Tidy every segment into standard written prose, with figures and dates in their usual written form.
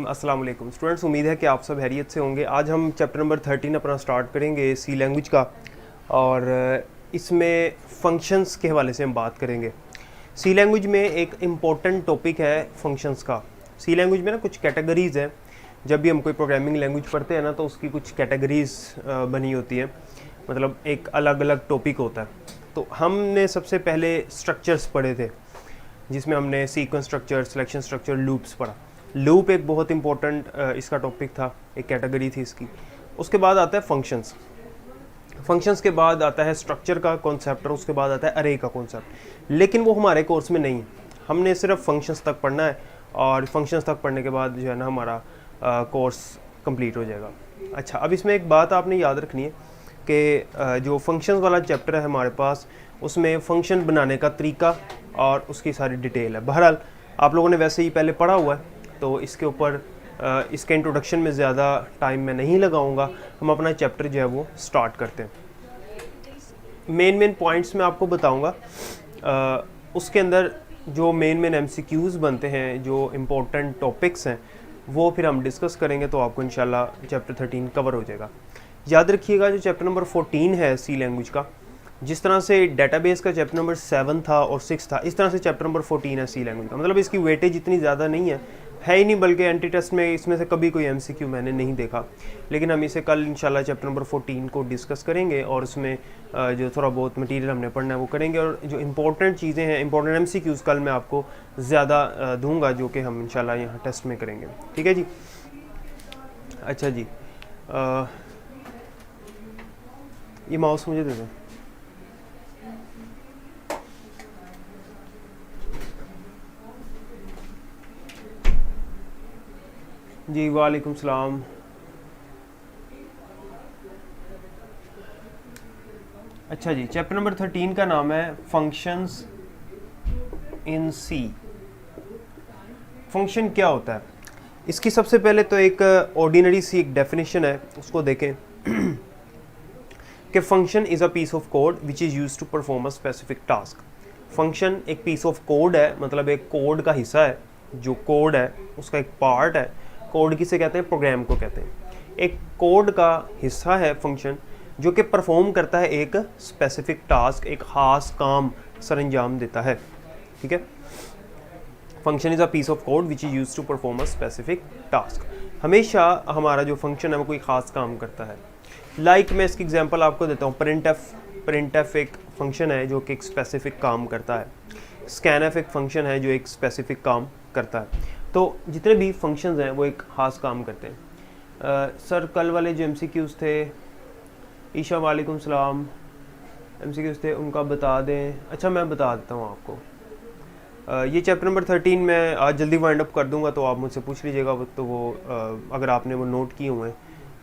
अस्सलाम वालेकुम स्टूडेंट्स, उम्मीद है कि आप सब हैरियत से होंगे। आज हम चैप्टर नंबर 13 अपना स्टार्ट करेंगे सी लैंग्वेज का, और इसमें फंक्शंस के हवाले से हम बात करेंगे। सी लैंग्वेज में एक इम्पॉर्टेंट टॉपिक है फंक्शंस का। सी लैंग्वेज में ना कुछ कैटेगरीज़ हैं। जब भी हम कोई प्रोग्रामिंग लैंग्वेज पढ़ते हैं ना, तो उसकी कुछ कैटेगरीज़ बनी होती है, मतलब एक अलग अलग टॉपिक होता है। तो हमने सबसे पहले स्ट्रक्चर्स पढ़े थे, जिसमें हमने sequence structure, selection structure, loops पढ़ा। लूप एक बहुत इंपॉर्टेंट इसका टॉपिक था, एक कैटेगरी थी इसकी। उसके बाद आता है फंक्शंस। फंक्शंस के बाद आता है स्ट्रक्चर का कॉन्सेप्ट, और उसके बाद आता है अरे का कॉन्सेप्ट। लेकिन वो हमारे कोर्स में नहीं है, हमने सिर्फ फंक्शंस तक पढ़ना है, और फंक्शंस तक पढ़ने के बाद जो है ना हमारा कोर्स कंप्लीट हो जाएगा। अच्छा, अब इसमें एक बात आपने याद रखनी है कि जो फंक्शंस वाला चैप्टर है हमारे पास, उसमें फंक्शन बनाने का तरीका और उसकी सारी डिटेल है। बहरहाल आप लोगों ने वैसे ही पहले पढ़ा हुआ है, तो इसके ऊपर इसके इंट्रोडक्शन में ज़्यादा टाइम मैं नहीं लगाऊंगा। हम अपना चैप्टर जो है वो स्टार्ट करते हैं। मेन पॉइंट्स मैं आपको बताऊंगा। उसके अंदर जो मेन MCQs बनते हैं, जो इम्पोर्टेंट टॉपिक्स हैं, वो फिर हम डिस्कस करेंगे, तो आपको इंशाल्लाह चैप्टर 13 कवर हो जाएगा। याद रखिएगा, जो चैप्टर नंबर 14 है सी लैंग्वेज का, जिस तरह से डेटाबेस का चैप्टर नंबर 7 था और 6 था, इस तरह से चैप्टर नंबर 14 है सी लैंग्वेज का। मतलब इसकी वेटेज इतनी ज़्यादा नहीं है ही नहीं, बल्कि एंटी टेस्ट में इसमें से कभी कोई MCQ मैंने नहीं देखा। लेकिन हम इसे कल इंशाल्लाह चैप्टर नंबर 14 को डिस्कस करेंगे, और उसमें जो थोड़ा बहुत मटेरियल हमने पढ़ना है वो करेंगे, और जो इंपॉर्टेंट चीज़ें हैं, इंपॉर्टेंट MCQs कल मैं आपको ज़्यादा दूंगा, जो कि हम इंशाल्लाह यहाँ टेस्ट में करेंगे। ठीक है जी। अच्छा जी, ये माउस मुझे दे दें। जी वालेकुम सलाम। अच्छा जी, चैप्टर नंबर 13 का नाम है फंक्शंस इन सी। फंक्शन क्या होता है? इसकी सबसे पहले तो एक ऑर्डिनरी सी एक डेफिनेशन है, उसको देखें कि function is a piece of code which is used to perform a specific task. Function एक पीस ऑफ कोड है, मतलब एक कोड का हिस्सा है। जो कोड है उसका एक पार्ट है। कोड किसे कहते हैं? प्रोग्राम को कहते हैं। एक कोड का हिस्सा है फंक्शन, जो कि परफॉर्म करता है एक स्पेसिफिक टास्क, एक ख़ास काम सर अंजाम देता है। ठीक है। Function is a piece of code which is used to perform a specific task. हमेशा हमारा जो फंक्शन है वो कोई ख़ास काम करता है। लाइक मैं इसकी एग्जांपल आपको देता हूँ। प्रिंटफ एक फंक्शन है जो कि एक स्पेसिफिक काम करता है। स्कैनफ एक फंक्शन है जो एक स्पेसिफिक काम करता है। तो जितने भी फंक्शंस हैं वो एक ख़ास काम करते हैं। सर कल वाले जो MCQs थे, ईशा वालेकुम सलाम, MCQs थे, उनका बता दें। अच्छा, मैं बता देता हूँ आपको। ये चैप्टर नंबर 13 मैं आज जल्दी वाइंड अप कर दूंगा, तो आप मुझसे पूछ लीजिएगा। तो वो अगर आपने वो नोट किए हुए हैं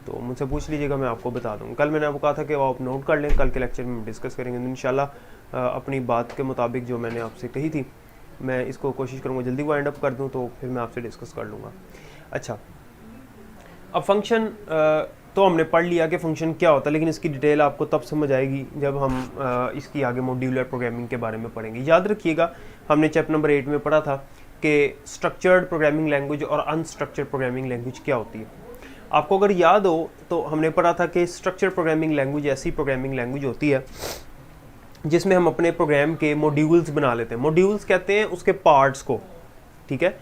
तो मुझसे पूछ लीजिएगा, मैं आपको बता दूँगा। कल मैंने आपको कहा था कि वो आप नोट कर लें, कल के लेक्चर में डिस्कस करेंगे। तो इंशाल्लाह अपनी बात के मुताबिक जो मैंने आपसे कही थी, मैं इसको कोशिश करूँगा जल्दी वाइंड अप कर दूँ, तो फिर मैं आपसे डिस्कस कर लूँगा। अच्छा, अब फंक्शन तो हमने पढ़ लिया कि फंक्शन क्या होता है, लेकिन इसकी डिटेल आपको तब समझ आएगी जब हम इसकी आगे मॉड्यूलर प्रोग्रामिंग के बारे में पढ़ेंगे। याद रखिएगा, हमने चैप्टर नंबर 8 में पढ़ा था कि स्ट्रक्चर्ड प्रोग्रामिंग लैंग्वेज और अनस्ट्रक्चर्ड प्रोग्रामिंग लैंग्वेज क्या होती है। आपको अगर याद हो तो हमने पढ़ा था कि स्ट्रक्चर्ड प्रोग्रामिंग लैंग्वेज ऐसी प्रोग्रामिंग लैंग्वेज होती है जिसमें हम अपने प्रोग्राम के मॉड्यूल्स बना लेते हैं। मॉड्यूल्स कहते हैं उसके पार्ट्स को, ठीक है,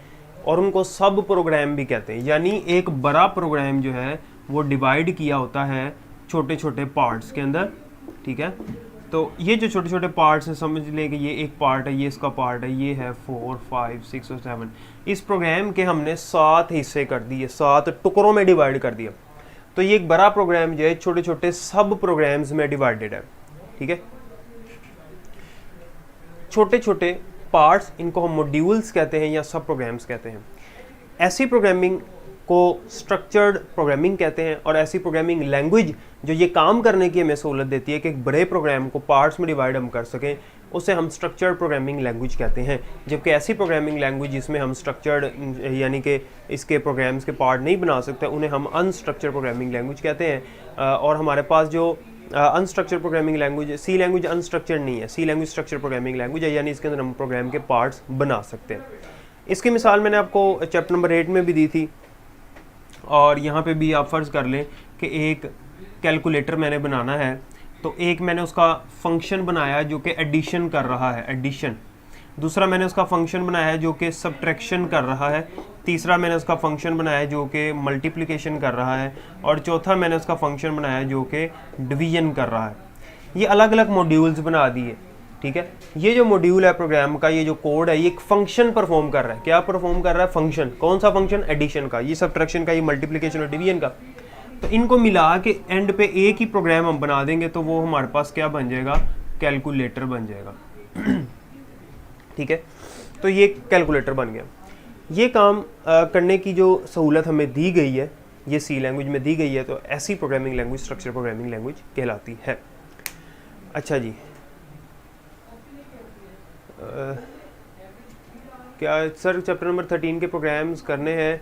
और उनको सब प्रोग्राम भी कहते हैं। यानी एक बड़ा प्रोग्राम जो है वो डिवाइड किया होता है छोटे छोटे पार्ट्स के अंदर। ठीक है, तो ये जो छोटे छोटे पार्ट्स हैं, समझ लें कि ये एक पार्ट है, ये इसका पार्ट है, ये है 4, 5, 6 और 7। इस प्रोग्राम के हमने 7 हिस्से कर दिए, 7 टुकड़ों में डिवाइड कर दिया। तो ये एक बड़ा प्रोग्राम जो है छोटे छोटे सब प्रोग्राम्स में डिवाइडेड है। ठीक है, छोटे छोटे पार्ट्स, इनको हम मॉड्यूल्स कहते हैं या सब प्रोग्राम्स कहते हैं। ऐसी प्रोग्रामिंग को स्ट्रक्चर्ड प्रोग्रामिंग कहते हैं, और ऐसी प्रोग्रामिंग लैंग्वेज जो ये काम करने की हमें सहूलत देती है कि एक बड़े प्रोग्राम को पार्ट्स में डिवाइड हम कर सकें, उसे हम स्ट्रक्चर्ड प्रोग्रामिंग लैंग्वेज कहते हैं। जबकि ऐसी प्रोग्रामिंग लैंग्वेज जिसमें हम स्ट्रक्चर्ड यानी कि इसके प्रोग्राम्स के पार्ट नहीं बना सकते, उन्हें हम अनस्ट्रक्चर्ड प्रोग्रामिंग लैंग्वेज कहते हैं। और हमारे पास जो अनस्ट्रक्चर्ड प्रोग्रामिंग लैंग्वेज, सी लैंग्वेज अनस्ट्रक्चर्ड नहीं है, सी लैंग्वेज स्ट्रक्चर्ड प्रोग्रामिंग लैंग्वेज है, यानी इसके अंदर हम प्रोग्राम के पार्ट्स बना सकते हैं। इसकी मिसाल मैंने आपको चैप्टर नंबर 8 में भी दी थी और यहाँ पे भी आप फ़र्ज़ कर लें कि एक कैलकुलेटर मैंने बनाना है, तो एक मैंने उसका फंक्शन बनाया जो कि एडिशन कर रहा है, एडिशन। दूसरा मैंने उसका फंक्शन बनाया है जो कि सब्ट्रैक्शन कर रहा है। तीसरा मैंने उसका फंक्शन बनाया है जो कि मल्टीप्लिकेशन कर रहा है। और चौथा मैंने उसका फंक्शन बनाया है जो कि डिवीजन कर रहा है। ये अलग अलग मॉड्यूल्स बना दिए, ठीक है। ये जो मॉड्यूल है प्रोग्राम का, ये जो कोड है, ये एक फंक्शन परफॉर्म कर रहा है। क्या परफॉर्म कर रहा है? फंक्शन। कौन सा फंक्शन? एडिशन का। ये सब्ट्रैक्शन का, ये मल्टीप्लिकेशन और डिवीजन का। तो इनको मिला के एंड पे एक ही प्रोग्राम हम बना देंगे तो वो हमारे पास क्या बन जाएगा? कैलकुलेटर बन जाएगा। ठीक है, तो ये कैलकुलेटर बन गया। ये काम करने की जो सहूलत हमें दी गई है, ये सी लैंग्वेज में दी गई है, तो ऐसी programming language structure programming language कहलाती है। अच्छा जी, क्या सर चैप्टर नंबर 13 के प्रोग्राम्स करने हैं?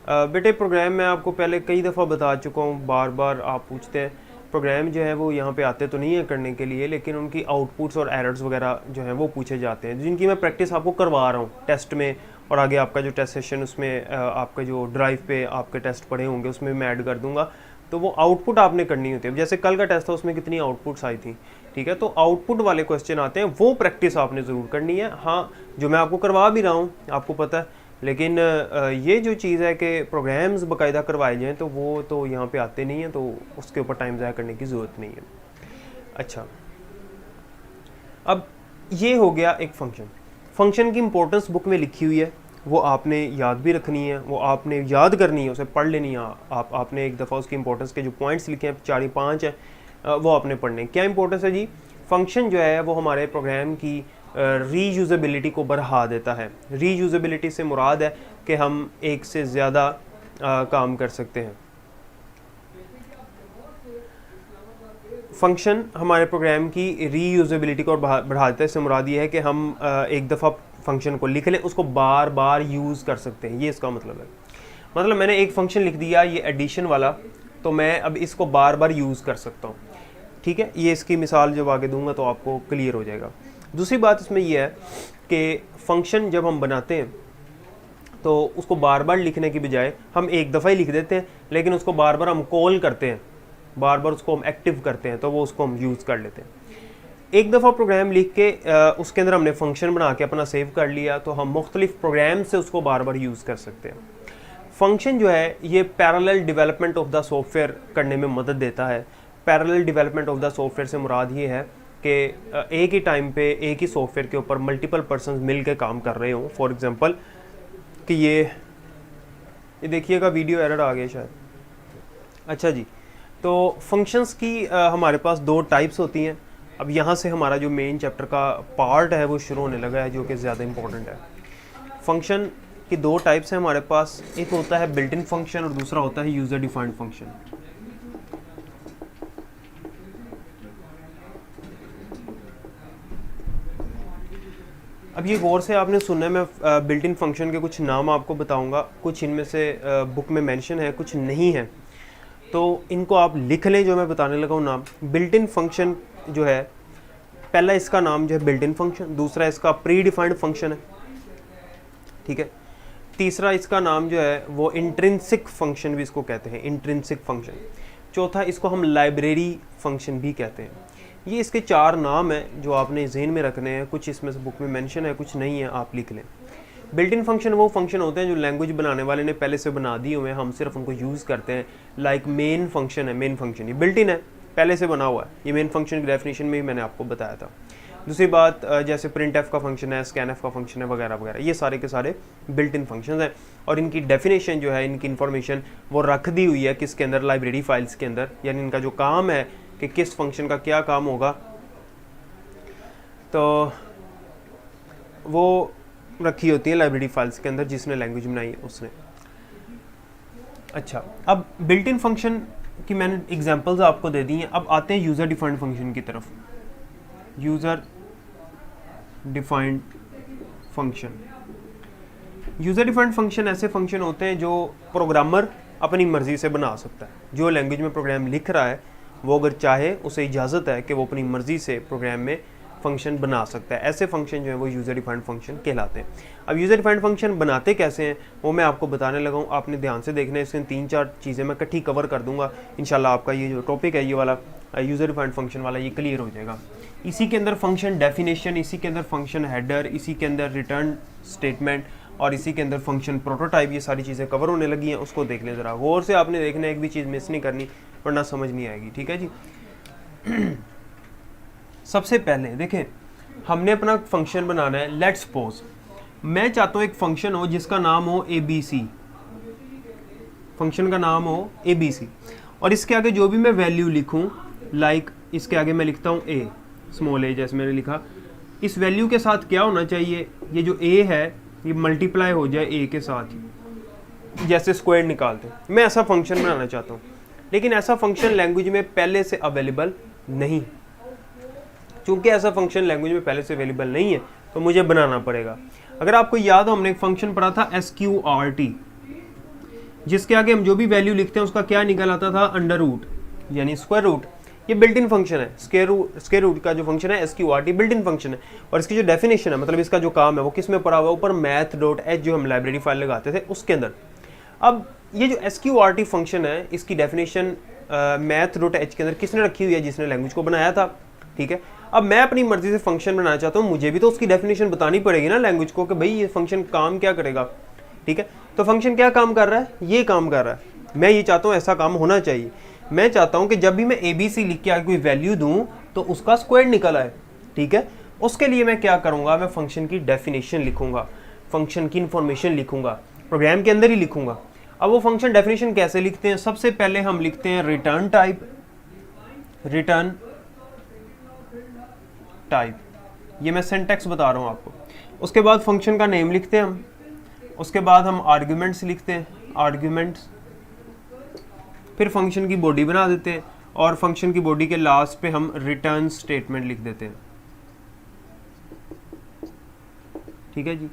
बेटे प्रोग्राम मैं आपको पहले कई दफ़ा बता चुका हूँ, बार बार आप पूछते हैं। प्रोग्राम जो है वो यहाँ पे आते तो नहीं है करने के लिए, लेकिन उनकी आउटपुट्स और एरर्स वगैरह जो हैं वो पूछे जाते हैं, जिनकी मैं प्रैक्टिस आपको करवा रहा हूँ टेस्ट में। और आगे आपका जो टेस्ट सेशन, उसमें आपका जो ड्राइव पे आपके टेस्ट पड़े होंगे उसमें मैं ऐड कर दूँगा। तो वो आउटपुट आपने करनी होती है। जैसे कल का टेस्ट था, उसमें कितनी आउटपुट्स आई थी, ठीक है। तो आउटपुट वाले क्वेश्चन आते हैं, वो प्रैक्टिस आपने ज़रूर करनी है। हाँ, जो मैं आपको करवा भी रहा हूँ आपको पता है, लेकिन ये जो चीज़ है कि प्रोग्राम्स बाकायदा करवाए जाएँ तो वो तो यहाँ पे आते नहीं हैं, तो उसके ऊपर टाइम ज़ाया करने की ज़रूरत नहीं है। अच्छा, अब ये हो गया एक फ़ंक्शन। फ़ंक्शन की इंपॉर्टेंस बुक में लिखी हुई है, वो आपने याद भी रखनी है, वो आपने याद करनी है, उसे पढ़ लेनी है। आपने एक दफ़ा उसकी इंपॉर्टेंस के जो पॉइंट्स लिखे हैं, 4 या 5 हैं, वो आपने पढ़ने। क्या इंपॉर्टेंस है जी? फंक्शन जो है वो हमारे प्रोग्राम की रीयूजेबिलिटी को बढ़ा देता है। रीयूजेबिलिटी से मुराद है कि हम एक से ज़्यादा काम कर सकते हैं। फंक्शन हमारे प्रोग्राम की रीयूजेबिलिटी को बढ़ा देता है। इससे मुराद ये है कि हम एक दफ़ा फंक्शन को लिख लें, उसको बार बार यूज़ कर सकते हैं, ये इसका मतलब है। मतलब मैंने एक फंक्शन लिख दिया, ये एडिशन वाला, तो मैं अब इसको बार बार यूज़ कर सकता हूँ, ठीक है। ये इसकी मिसाल जब आगे दूंगा तो आपको क्लियर हो जाएगा। दूसरी बात इसमें यह है कि फंक्शन जब हम बनाते हैं तो उसको बार बार लिखने की बजाय हम एक दफ़ा ही लिख देते हैं, लेकिन उसको बार बार हम कॉल करते हैं, बार बार उसको हम एक्टिव करते हैं, तो वो उसको हम यूज़ कर लेते हैं। एक दफ़ा प्रोग्राम लिख के उसके अंदर हमने फंक्शन बना के अपना सेव कर लिया, तो हम मुख्तलिफ प्रोग्राम से उसको बार बार यूज़ कर सकते हैं। फंक्शन जो है ये parallel development of the software करने में मदद देता है। Parallel development of the software से मुराद ये है कि एक ही टाइम पे एक ही सॉफ्टवेयर के ऊपर मल्टीपल पर्सन मिल के काम कर रहे हों। फॉर एग्जांपल कि ये देखिएगा, वीडियो एरर आ गया शायद। अच्छा जी, तो फंक्शंस की हमारे पास 2 टाइप्स होती हैं। अब यहाँ से हमारा जो मेन चैप्टर का पार्ट है वो शुरू होने लगा है, जो कि ज़्यादा इंपॉर्टेंट है। फंक्शन की 2 टाइप्स हैं हमारे पास, एक होता है बिल्ट इन फंक्शन और दूसरा होता है यूज़र डिफाइंड फंक्शन। अब ये गौर से आपने सुनना है, मैं बिल्ट इन फंक्शन के कुछ नाम आपको बताऊंगा, कुछ इनमें से बुक में मेंशन है, कुछ नहीं है, तो इनको आप लिख लें जो मैं बताने लगा हूँ नाम। बिल्ट इन फंक्शन जो है, पहला इसका नाम जो है बिल्ट इन फंक्शन, दूसरा इसका प्री डिफाइंड फंक्शन है, ठीक है। तीसरा इसका नाम जो है वो इंट्रिंसिक फंक्शन भी इसको कहते हैं, इंट्रिंसिक फंक्शन। चौथा इसको हम लाइब्रेरी फंक्शन भी कहते हैं। ये इसके 4 नाम हैं जो आपने ज़हन में रखने हैं, कुछ इसमें से बुक में मेंशन है, कुछ नहीं है, आप लिख लें। बिल्ट इन फंक्शन वो फंक्शन होते हैं जो लैंग्वेज बनाने वाले ने पहले से बना दिए हुए हैं, हम सिर्फ उनको यूज़ करते हैं। लाइक मेन फंक्शन है, मेन फंक्शन ये बिल्ट इन है, पहले से बना हुआ है। ये मेन फंक्शन की डेफिनेशन में ही मैंने आपको बताया था। दूसरी बात, जैसे प्रिंट एफ का फंक्शन है, स्कैन एफ का फंक्शन है, वगैरह वगैरह, ये सारे के सारे बिल्ट इन फंक्शन हैं। और इनकी डेफिनेशन जो है, इनकी इन्फॉर्मेशन वो रख दी हुई है किसके अंदर? लाइब्रेरी फाइल्स के अंदर। यानी इनका जो काम है कि किस फंक्शन का क्या काम होगा, तो वो रखी होती है लाइब्रेरी फाइल्स के अंदर, जिसने लैंग्वेज बनाई है उसने। अच्छा, अब बिल्ट इन फंक्शन की मैंने एग्जांपल्स आपको दे दी हैं। अब आते हैं यूज़र डिफाइंड फंक्शन की तरफ। User defined function, user defined function ऐसे फंक्शन होते हैं जो प्रोग्रामर अपनी मर्ज़ी से बना सकता है। जो लैंग्वेज में प्रोग्राम लिख रहा है वो अगर चाहे, उसे इजाज़त है कि वो अपनी मर्ज़ी से प्रोग्राम में फंक्शन बना सकता है। ऐसे फंक्शन जो है वो यूज़र डिफाइंड फंक्शन कहलाते हैं। अब यूज़र डिफाइंड फंक्शन बनाते कैसे हैं वो मैं आपको बताने लगा हूँ, आपने ध्यान से देखना है। इसमें 3-4 चीज़ें मैं इकट्ठी कवर कर दूंगा, इंशाल्लाह आपका ये जो टॉपिक है ये वाला यूज़र डिफाइंड फंक्शन वाला ये क्लियर हो जाएगा। इसी के अंदर फंक्शन डेफिनेशन, इसी के अंदर फंक्शन हेडर, इसी के अंदर रिटर्न स्टेटमेंट और इसी के अंदर फंक्शन प्रोटोटाइप, ये सारी चीज़ें कवर होने लगी हैं। उसको देख लें ज़रा गौर से, आपने देखना है, एक भी चीज़ मिस नहीं करनी वरना समझ नहीं आएगी। ठीक है जी। सबसे पहले देखें, हमने अपना फंक्शन बनाना है। लेट्स सपोज मैं चाहता हूँ एक फंक्शन हो जिसका नाम हो ABC, फंक्शन का नाम हो ABC, और इसके आगे जो भी मैं वैल्यू लिखूँ, लाइक इसके आगे मैं लिखता हूँ A, स्मॉल a जैसे मैंने लिखा। इस वैल्यू के साथ क्या होना चाहिए, ये जो A है ये मल्टीप्लाई हो जाए A के साथ, जैसे स्क्वायर निकालते हैं। मैं ऐसा फंक्शन बनाना चाहता हूँ, लेकिन ऐसा फंक्शन लैंग्वेज में पहले से अवेलेबल नहीं। चूंकि ऐसा फंक्शन लैंग्वेज में पहले से अवेलेबल नहीं है तो मुझे बनाना पड़ेगा। अगर आपको याद हो, हमने एक फंक्शन पढ़ा था SQRT, जिसके आगे हम जो भी वैल्यू लिखते हैं उसका क्या निकल आता था, अंडर रूट यानी स्क्वायर रूट। ये बिल्ट इन फंक्शन है। स्क्वायर रूट का जो फंक्शन है SQRT बिल्ट इन फंक्शन है, और इसकी जो डेफिनेशन है, मतलब इसका जो काम है वो किस में पड़ा हुआ है, ऊपर math.h जो हम लाइब्रेरी फाइल लगाते थे उसके अंदर। अब ये जो SQRT फंक्शन है इसकी डेफिनेशन math.h के अंदर किसने रखी हुई है, जिसने लैंग्वेज को बनाया था। ठीक है, अब मैं अपनी मर्जी से फंक्शन बनाना चाहता हूँ, मुझे भी तो उसकी डेफिनेशन बतानी पड़ेगी ना लैंग्वेज को कि भाई ये फंक्शन काम क्या करेगा। ठीक है, तो फंक्शन क्या काम कर रहा है, ये काम कर रहा है। मैं ये चाहता हूँ ऐसा काम होना चाहिए। मैं चाहता हूँ कि जब भी मैं ABC लिख के आगे कोई वैल्यू दूँ तो उसका स्क्वायर निकल आए। ठीक है, उसके लिए मैं क्या करूँगा, मैं फंक्शन की डेफिनेशन लिखूंगा, फंक्शन की इंफॉर्मेशन लिखूंगा, प्रोग्राम के अंदर ही लिखूंगा। अब वो फंक्शन डेफिनेशन कैसे लिखते हैं, सबसे पहले हम लिखते हैं रिटर्न टाइप, ये मैं सिंटैक्स बता रहा हूँ आपको। उसके बाद फंक्शन का नेम लिखते हैं हम, उसके बाद हम आर्ग्यूमेंट्स लिखते हैं, आर्ग्यूमेंट्स, फिर फंक्शन की बॉडी बना देते हैं, और फंक्शन की बॉडी के लास्ट पे हम रिटर्न स्टेटमेंट लिख देते हैं। ठीक है जी,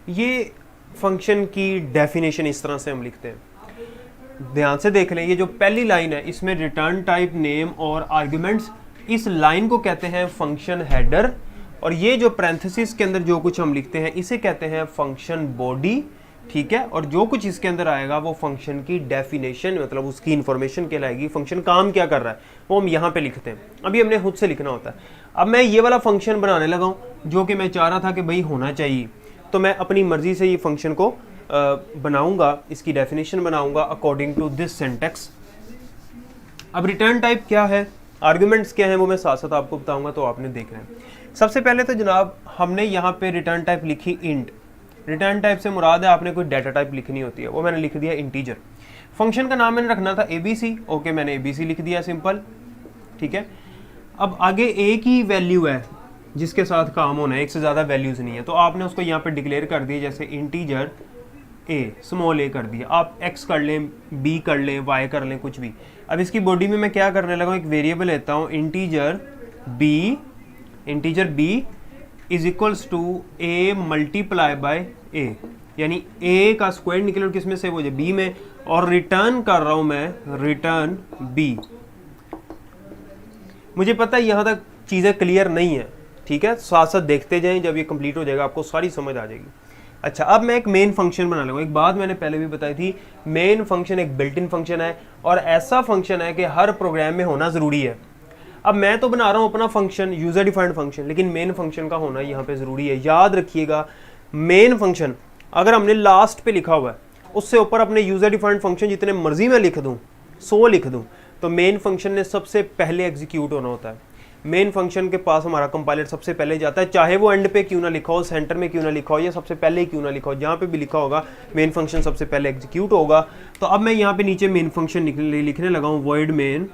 ये फंक्शन की डेफिनेशन इस तरह से हम लिखते हैं। ध्यान से देख लें, ये जो पहली लाइन है इसमें रिटर्न टाइप, नेम और आर्ग्यूमेंट्स, इस लाइन को कहते हैं फंक्शन हेडर, और ये जो पैरेंथेसिस के अंदर जो कुछ हम लिखते हैं इसे कहते हैं फंक्शन बॉडी। ठीक है, और जो कुछ इसके अंदर आएगा वो फंक्शन की डेफिनेशन, मतलब उसकी इंफॉर्मेशन कहलाएगी। फंक्शन काम क्या कर रहा है वो हम यहाँ पे लिखते हैं। अभी हमने खुद से लिखना होता है। अब मैं ये वाला फंक्शन बनाने लगा हूँ जो कि मैं चाह रहा था कि भाई होना चाहिए, तो मैं अपनी मर्जी से ये फंक्शन को बनाऊंगा, इसकी डेफिनेशन बनाऊंगा अकॉर्डिंग टू दिस सिंटैक्स। अब रिटर्न टाइप क्या है, आर्ग्यूमेंट्स क्या है, वो मैं साथ साथ आपको बताऊंगा, तो आपने देखना है। सबसे पहले तो जनाब हमने यहाँ पे रिटर्न टाइप लिखी इंट। रिटर्न टाइप से मुराद है आपने कोई डाटा टाइप लिखनी होती है, वो मैंने लिख दिया इंटीजर। फंक्शन का नाम मैंने रखना था ABC, ओके मैंने ABC लिख दिया, सिंपल। ठीक है, अब आगे एक ही वैल्यू है जिसके साथ काम होना है, एक से ज़्यादा वैल्यूज़ नहीं है, तो आपने उसको यहाँ पे डिक्लेयर कर दिया, जैसे इंटीजर A, स्मॉल a कर दिया। आप X कर लें, B कर लें, Y कर लें, कुछ भी। अब इसकी बॉडी में मैं क्या करने लगा हूँ, एक वेरिएबल लेता हूँ integer B is equals to A multiply by A, यानी A का स्क्वायर निकले किस में से, वो B में, और रिटर्न कर रहा हूँ मैं रिटर्न B। मुझे पता है यहाँ तक चीज़ें क्लियर नहीं है, ठीक है, साथ साथ देखते जाएं, जब ये कंप्लीट हो जाएगा आपको सारी समझ आ जाएगी। अच्छा, अब मैं एक मेन फंक्शन बना लूँगा। एक बात मैंने पहले भी बताई थी, मेन फंक्शन एक बिल्ट इन फंक्शन है, और ऐसा फंक्शन है कि हर प्रोग्राम में होना ज़रूरी है। अब मैं तो बना रहा हूँ अपना फंक्शन, यूज़र डिफाइंड फंक्शन, लेकिन मेन फंक्शन का होना यहाँ पे ज़रूरी है। याद रखिएगा, मेन फंक्शन अगर हमने लास्ट पे लिखा हुआ है, उससे ऊपर अपने यूज़र डिफाइंड फंक्शन जितने मर्जी मैं लिख दूँ, 100 लिख दूँ, तो मेन फंक्शन ने सबसे पहले एग्जीक्यूट होना होता है। मेन फंक्शन के पास हमारा कंपाइलर सबसे पहले जाता है, चाहे वो एंड पे क्यों ना लिखा हो, सेंटर में क्यों ना लिखा हो, या सबसे पहले क्यों ना लिखा हो, जहाँ पे भी लिखा होगा मेन फंक्शन सबसे पहले एग्जीक्यूट होगा। तो अब मैं यहाँ पे नीचे मेन फंक्शन लिखने लगा हूँ, वॉइड मेन।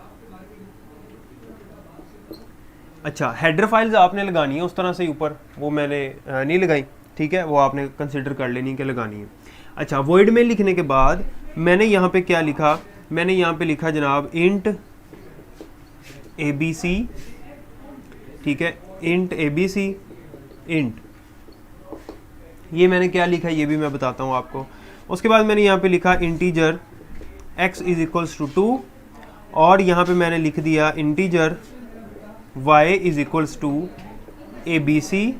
अच्छा, हेडर फाइल्स आपने लगानी है उस तरह से ऊपर, वो मैंने नहीं लगाई, ठीक है, वो आपने कंसिडर कर लेनी कि लगानी है। अच्छा, वॉइड मेन लिखने के बाद मैंने यहाँ पे क्या लिखा, मैंने यहाँ पे लिखा जनाब इंट ABC, ठीक है, इंट ABC इंट, ये मैंने क्या लिखा ये भी मैं बताता हूँ आपको। उसके बाद मैंने यहाँ पे लिखा integer x is equals to 2, और यहाँ पे मैंने लिख दिया integer y is equals to ABC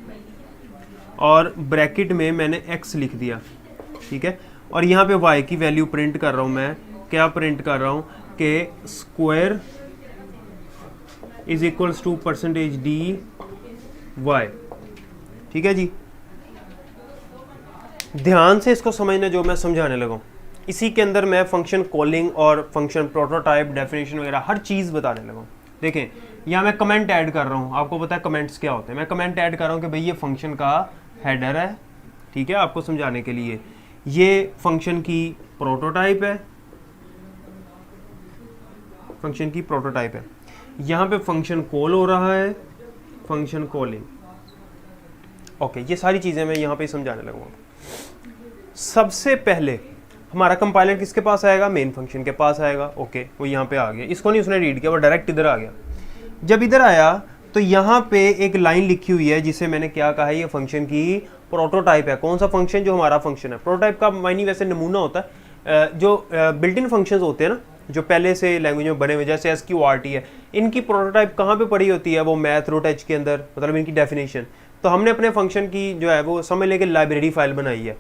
और ब्रैकेट में मैंने x लिख दिया, ठीक है। और यहाँ पे y की वैल्यू प्रिंट कर रहा हूँ मैं, क्या प्रिंट कर रहा हूँ कि square is equals to percentage dy, ठीक है जी। ध्यान से इसको समझना जो मैं समझाने लगा हूँ। इसी के अंदर मैं फंक्शन कॉलिंग और फंक्शन प्रोटोटाइप, डेफिनेशन वगैरह हर चीज़ बताने लगा हूँ। देखें यहाँ मैं कमेंट ऐड कर रहा हूँ, आपको पता है कमेंट्स क्या होते हैं। मैं कमेंट ऐड कर रहा हूँ कि भाई ये फंक्शन का हेडर है, ठीक है, आपको समझाने के लिए। ये फंक्शन की प्रोटोटाइप है, फंक्शन की प्रोटोटाइप है। यहाँ पे फंक्शन कॉल हो रहा है, फंक्शन कॉलिंग। ओके, ये सारी चीज़ें मैं यहाँ पे समझाने लगूंगा। सबसे पहले हमारा कंपाइलर किसके पास आएगा? मेन फंक्शन के पास आएगा। ओके, वो यहाँ पे आ गया, इसको नहीं उसने रीड किया, वो डायरेक्ट इधर आ गया। जब इधर आया तो यहाँ पे एक लाइन लिखी हुई है जिसे मैंने क्या कहा है, ये फंक्शन की प्रोटोटाइप है। कौन सा फंक्शन? जो हमारा फंक्शन है। प्रोटोटाइप का मायने वैसे नमूना होता है। जो बिल्ट इन फंक्शंस होते हैं ना, जो पहले से लैंग्वेज में बने हुए, जैसे SQRT है, इनकी प्रोटोटाइप कहाँ पे पड़ी होती है? वो मैथ रूट एच के अंदर, मतलब इनकी डेफिनेशन। तो हमने अपने फंक्शन की जो है वो समझ लेके लाइब्रेरी फाइल बनाई है।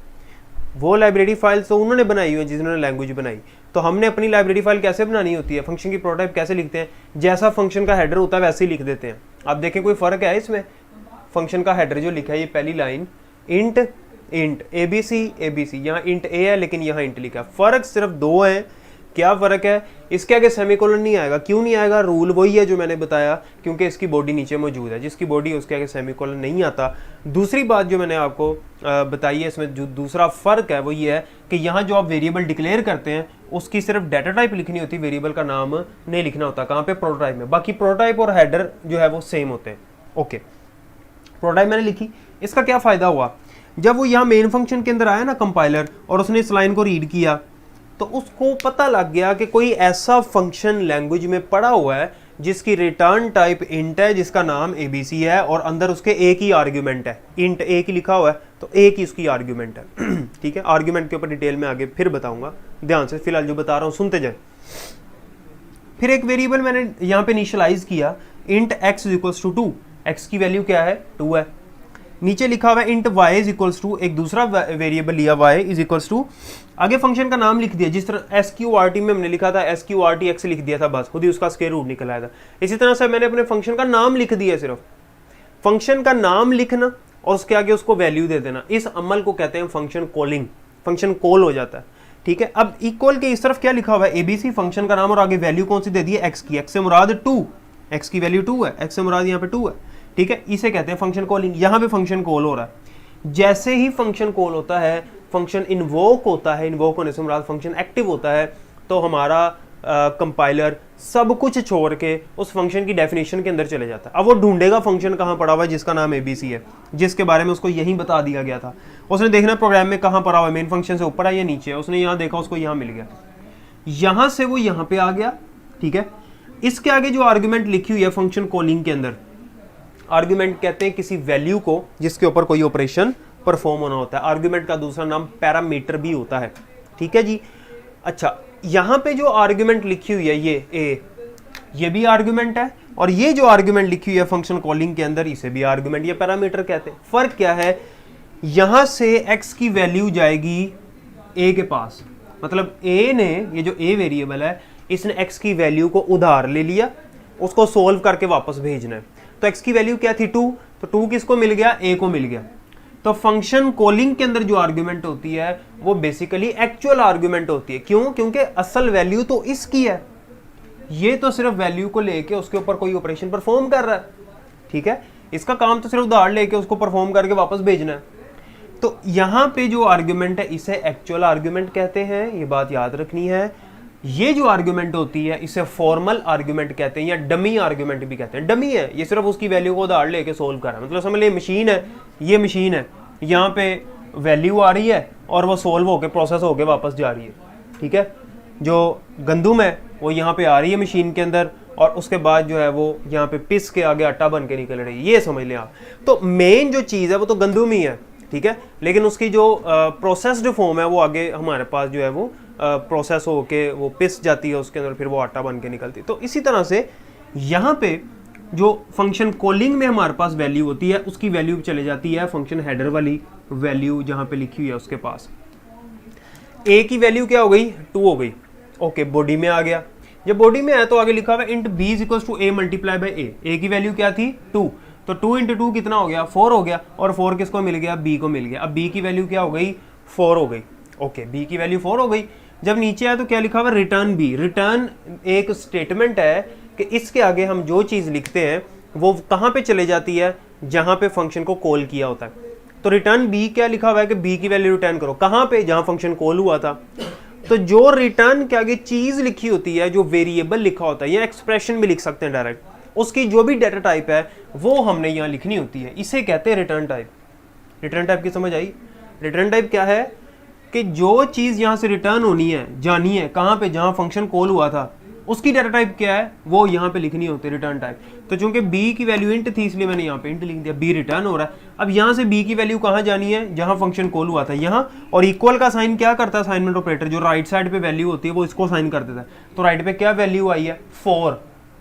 वो लाइब्रेरी फाइल तो उन्होंने बनाई हुई है जिन्होंने लैंग्वेज बनाई। तो हमने अपनी लाइब्रेरी फाइल कैसे बनानी होती है? फंक्शन की प्रोटोटाइप कैसे लिखते हैं? जैसा फंक्शन का हेडर होता है वैसे ही लिख देते हैं। आप देखें कोई फर्क है इसमें? फंक्शन का हेडर जो लिखा है, ये पहली लाइन इंट ABC, यहाँ इंट a है लेकिन यहाँ इंट लिखा है। फर्क सिर्फ दो है। क्या फर्क है? इसके आगे सेमीकोलन नहीं आएगा। क्यों नहीं आएगा? रूल वही है जो मैंने बताया, क्योंकि इसकी बॉडी नीचे मौजूद है। जिसकी बॉडी है उसके आगे सेमीकोलन नहीं आता। दूसरी बात जो मैंने आपको बताई है, इसमें जो दूसरा फर्क है वो ये है कि यहाँ जो आप वेरिएबल डिक्लेयर करते हैं उसकी सिर्फ डाटा टाइप लिखनी होती है, वेरिएबल का नाम नहीं लिखना होता। कहाँ पे? प्रोटोटाइप में। बाकी प्रोटोटाइप और हेडर जो है वो सेम होते हैं। ओके, प्रोटोटाइप मैंने लिखी। इसका क्या फायदा हुआ? जब वो यहाँ मेन फंक्शन के अंदर आया ना कंपाइलर, और उसने इस लाइन को रीड किया, तो उसको पता लग गया कि कोई ऐसा फंक्शन लैंग्वेज में पड़ा हुआ है जिसकी रिटर्न टाइप इंट है, जिसका नाम ABC है, और अंदर उसके एक ही आर्ग्यूमेंट है। इंट एक ही लिखा हुआ है तो एक ही उसकी आर्ग्यूमेंट है। ठीक है, आर्ग्यूमेंट के ऊपर डिटेल में आगे फिर बताऊंगा, ध्यान से। फिलहाल जो बता रहा हूँ सुनते जाए। फिर एक वेरिएबल मैंने यहाँ पे इनिशियलाइज किया, int x equals to 2। X की वैल्यू क्या है? 2 है। नीचे लिखा हुआ है int y is equals to, एक दूसरा वेरिएबल लिया y इज इक्वल्स टू, आगे फंक्शन का नाम लिख दिया। जिस तरह SQRT में हमने लिखा था SQRT x लिख दिया था, बस खुद ही उसका स्क्वायर रूट निकल आया था। इसी तरह से मैंने अपने फंक्शन का नाम लिख दिया। सिर्फ फंक्शन का नाम लिखना और उसके आगे उसको वैल्यू दे देना, इस अमल को कहते हैं फंक्शन कॉलिंग। फंक्शन कॉल हो जाता है, ठीक है। अब इक्वल के इस तरफ क्या लिखा हुआ है? ABC फंक्शन का नाम, और आगे वैल्यू कौन सी दे दी है? x की। x से मुराद 2, x की वैल्यू 2 है, x से मुराद यहाँ पे 2 है, ठीक है। इसे कहते हैं फंक्शन कॉलिंग। यहाँ पे फंक्शन कॉल हो रहा है। जैसे ही फंक्शन कॉल होता है, फंक्शन इन्वोक होता है, इन्वोक होने से मुराद फंक्शन एक्टिव होता है, तो हमारा कंपाइलर सब कुछ छोड़ के उस फंक्शन की डेफिनेशन के अंदर चले जाता है। अब वो ढूंढेगा फंक्शन कहाँ पड़ा हुआ है जिसका नाम ABC है, जिसके बारे में उसको यही बता दिया गया था। उसने देखना प्रोग्राम में कहाँ पड़ा हुआ है, मेन फंक्शन से ऊपर है या नीचे है। उसने यहाँ देखा, उसको यहाँ मिल गया, यहाँ से वो यहाँ पे आ गया, ठीक है। इसके आगे जो आर्ग्यूमेंट लिखी हुई है फंक्शन कॉलिंग के अंदर, आर्ग्यूमेंट कहते हैं किसी वैल्यू को जिसके ऊपर कोई ऑपरेशन परफॉर्म होना होता है। आर्ग्यूमेंट का दूसरा नाम पैरामीटर भी होता है, ठीक है जी। अच्छा, यहाँ पे जो आर्ग्यूमेंट लिखी हुई है ये a, ये भी आर्ग्यूमेंट है, और ये जो आर्ग्यूमेंट लिखी हुई है फंक्शन कॉलिंग के अंदर, इसे भी आर्ग्यूमेंट या पैरामीटर कहते हैं। फर्क क्या है? यहाँ से x की वैल्यू जाएगी a के पास, मतलब a ने, ये जो a वेरिएबल है, इसने x की वैल्यू को उधार ले लिया, उसको सोल्व करके वापस भेजना है। तो x की वैल्यू क्या थी? 2, तो 2 किसको मिल गया? a को मिल गया। तो फंक्शन कॉलिंग के अंदर जो आर्ग्यूमेंट होती है वो बेसिकली एक्चुअल आर्ग्यूमेंट होती है। क्यों? क्योंकि असल वैल्यू तो इसकी है, ये तो सिर्फ वैल्यू को लेके उसके ऊपर कोई ऑपरेशन परफॉर्म कर रहा है, ठीक है। इसका काम तो सिर्फ उधार लेके उसको परफॉर्म करके वापस भेजना है। तो यहाँ पे जो आर्ग्यूमेंट है इसे एक्चुअल आर्ग्यूमेंट कहते हैं, ये बात याद रखनी है। ये जो आर्ग्यूमेंट होती है इसे फॉर्मल आर्ग्यूमेंट कहते हैं, या डमी आर्ग्यूमेंट भी कहते हैं। डमी है, ये सिर्फ उसकी वैल्यू को उधार लेके सोल्व कर रहा है। मतलब समझ लीजिए मशीन है, ये मशीन है, यहाँ पे वैल्यू आ रही है और वो सोल्व होके प्रोसेस होके वापस जा रही है, ठीक है। जो गंदुम है वो यहाँ पे आ रही है मशीन के अंदर, और उसके बाद जो है वो यहाँ पे पिस के आगे आटा बन के निकल रही है, ये समझ लें आप। तो मेन जो चीज़ है वो तो गंदुम ही है, ठीक है, लेकिन उसकी जो प्रोसेस्ड फॉर्म है वो आगे हमारे पास जो है वो प्रोसेस होके वो पिस जाती है उसके अंदर, फिर वो आटा बन के निकलती है। तो इसी तरह से यहाँ पे जो फंक्शन कॉलिंग में हमारे पास वैल्यू होती है उसकी वैल्यू चले जाती है फंक्शन हेडर वाली वैल्यू जहां पे लिखी हुई है उसके पास। ए की वैल्यू क्या हो गई 2 हो गई, ओके बॉडी में आ गया। जब बॉडी में आया तो आगे लिखा हुआ है int B is equal to A multiply by A की वैल्यू क्या थी 2, तो 2 इंटू 2 कितना हो गया 4 हो गया, और 4 किसको मिल गया बी को मिल गया। अब बी की वैल्यू क्या हो गई 4 हो गई, ओके बी की वैल्यू 4 हो गई। जब नीचे आया तो क्या लिखा हुआ रिटर्न बी, रिटर्न एक स्टेटमेंट है कि इसके आगे हम जो चीज लिखते हैं वो कहां पे चले जाती है जहां पे फंक्शन को कॉल किया होता है। तो रिटर्न बी क्या लिखा हुआ है कि बी की वैल्यू रिटर्न करो कहां पे जहां फंक्शन कॉल हुआ था। तो जो रिटर्न के आगे चीज लिखी होती है, जो वेरिएबल लिखा होता है या एक्सप्रेशन भी लिख सकते हैं डायरेक्ट, उसकी जो भी डाटा टाइप है वो हमने यहाँ लिखनी होती है, इसे कहते हैं रिटर्न टाइप। रिटर्न टाइप की समझ आई? रिटर्न टाइप क्या है कि जो चीज यहाँ से रिटर्न होनी है जानी है कहाँ पे जहाँ फंक्शन कॉल हुआ था उसकी डाटा टाइप क्या है वो यहाँ पे लिखनी होती है रिटर्न टाइप। तो चूंकि b की वैल्यू इंट थी इसलिए मैंने यहाँ पे इंट लिख दिया, b रिटर्न हो रहा है। अब यहाँ से b की वैल्यू कहाँ जानी है जहाँ फंक्शन कॉल हुआ था यहाँ, और इक्वल का साइन क्या करता है असाइनमेंट ऑपरेटर, जो राइट साइड पे वैल्यू होती है वो इसको साइन कर देता है। तो राइट पे क्या वैल्यू आई है 4,